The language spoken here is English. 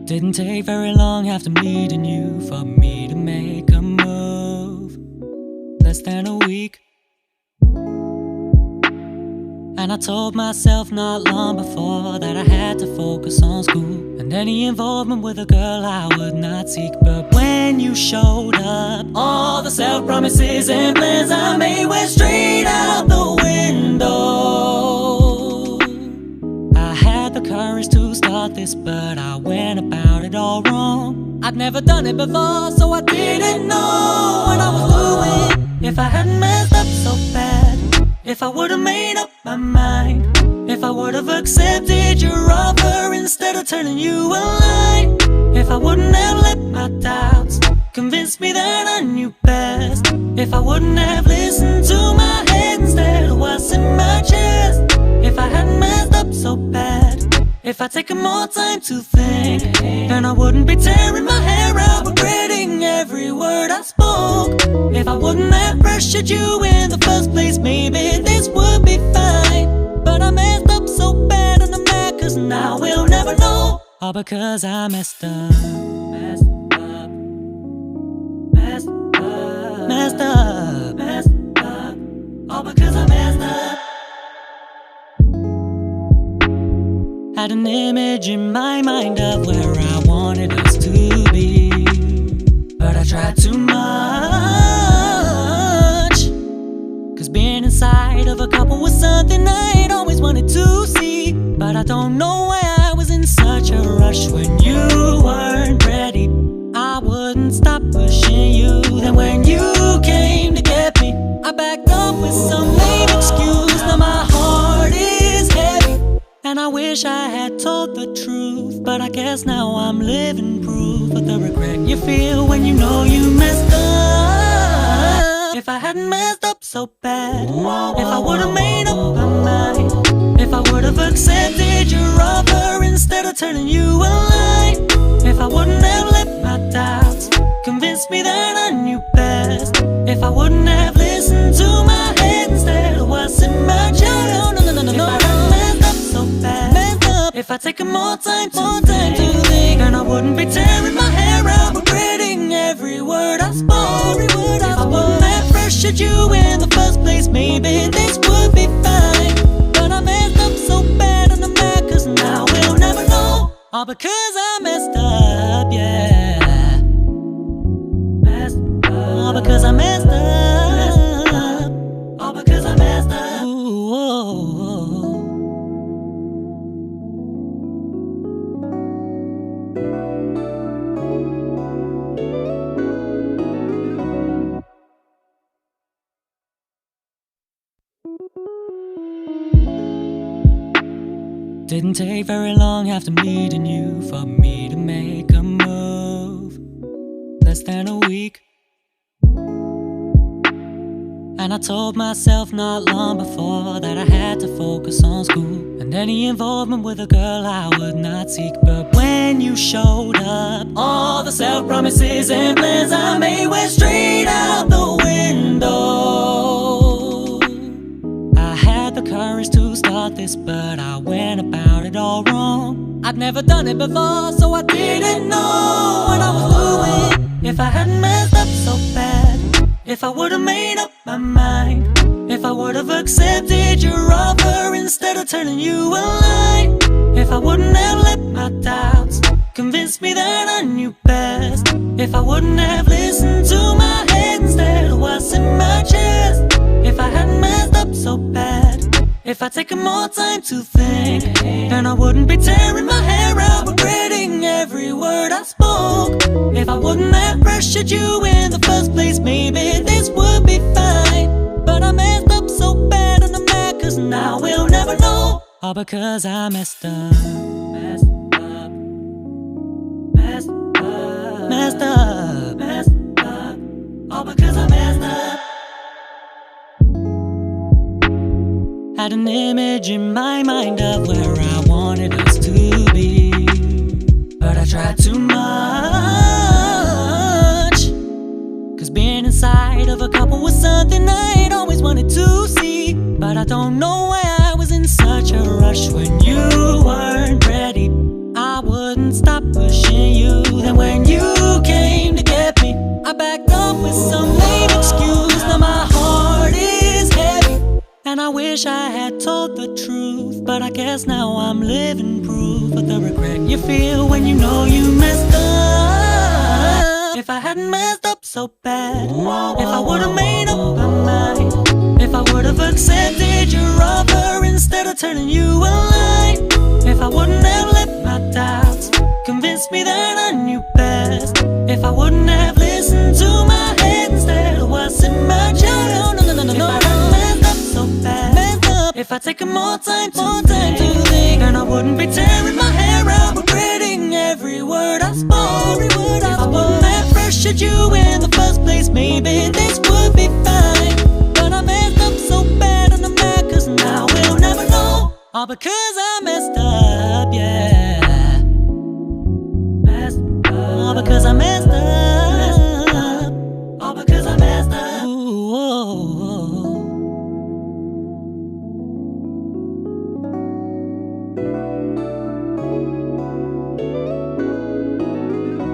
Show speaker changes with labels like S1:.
S1: Didn't take very long after meeting you for me to make a move. Less than a week, and I told myself not long before that I had to focus on school and any involvement with a girl I would not seek. But when you showed up, all the self-promises and plans I made went straight out the window. I had the courage to start this, but I went about it all wrong. I'd never done it before, so I didn't know what I was doing. If I hadn't messed up so bad, if I would've made up my mind, if I would've accepted your offer instead of telling you a lie, if I wouldn't have let my doubts convince me that I knew best, if I wouldn't have listened to my head instead of what's in my chest, if I hadn't messed up so bad, if I'd taken more time to think, then I wouldn't be tearing my hair out, regretting every word I spoke. If I wouldn't have pressured you in the first place, maybe this would be fine. But I messed up so bad and I'm mad, cause now we'll never know. All because I messed up. Messed up. Messed up. Messed up. Messed up. All because I messed up. Had an image in my mind of where I wanted us to be, but I tried too much, cause being inside of a couple was something I'd always wanted to see. But I don't know why I was in such a rush when you weren't ready. I wouldn't stop pushing you. Then when you came to get me, I backed up with some lame excuse. Now my heart is heavy, and I wish I had told the truth, but I guess now I'm living proof of the regret you feel when you know you messed up. If I hadn't messed up so bad, if I would've made up my mind, if I would've accepted your offer instead of telling you a lie, if I wouldn't have let my doubts convince me that I knew best, if I wouldn't have listened to my head instead of what's in my chest, so bad. If I'd taken more time to think, then I wouldn't be tearing my hair out, regretting every word I spoke. If I wouldn't have pressured you in the first place, maybe this would be fine. But I messed up so bad and I'm mad, cause now we'll never know. All because I messed up, yeah. Messed up. All because I messed up. All because I messed up. Ooh, oh, oh. Didn't take very long after meeting you for me to make a move. Less than a week, and I told myself not long before that I had to focus on school and any involvement with a girl I would not seek. But when you showed up, all the self-promises and plans I made went straight out the window. I had the courage to start this, but I went about it all wrong. I'd never done it before, so I didn't know what I was doing. If I hadn't messed up so bad, if I would've made up my mind, if I would've accepted your offer instead of telling you a lie, if I wouldn't have let my doubts convince me that I knew best, if I wouldn't have listened to my head instead of what's in my chest, if I hadn't messed up so bad, if I'd taken more time to think, then I wouldn't be tearing my hair out, regretting every word I spoke. If I wouldn't have pressured you in the first place, maybe this would be fine. But I messed up so bad and I'm mad, cause now we'll never know. All because I messed up. Messed up. Messed up. Messed up. Messed up. All because I messed up. Had an image in my mind of where I wanted us to be, but I tried too much, cause being inside of a couple was something I'd always wanted to see. But I don't know why I was in such a rush when you weren't ready. I wouldn't stop pushing you. Then when you came to get me, I backed up with some lame excuse. Now my heart is heavy, and I wish I had told the truth, but I guess now I'm living proof of the regret you feel when you know you messed up. If I hadn't messed up so bad, if I would've made up my mind, if I would've accepted your offer instead of turning you away, if I wouldn't have let my doubts convince me that I knew best, if I wouldn't have listened to my head instead of what's in my chest, if I hadn't messed up so bad, if I'd taken more time to think, then I wouldn't be tearing my hair out, regretting every word I spoke. If I wouldn't have pressured you in the first place, maybe this would be fine. But I messed up so bad and I'm mad, cause now we'll never know. All because I messed up, yeah. All because I messed up.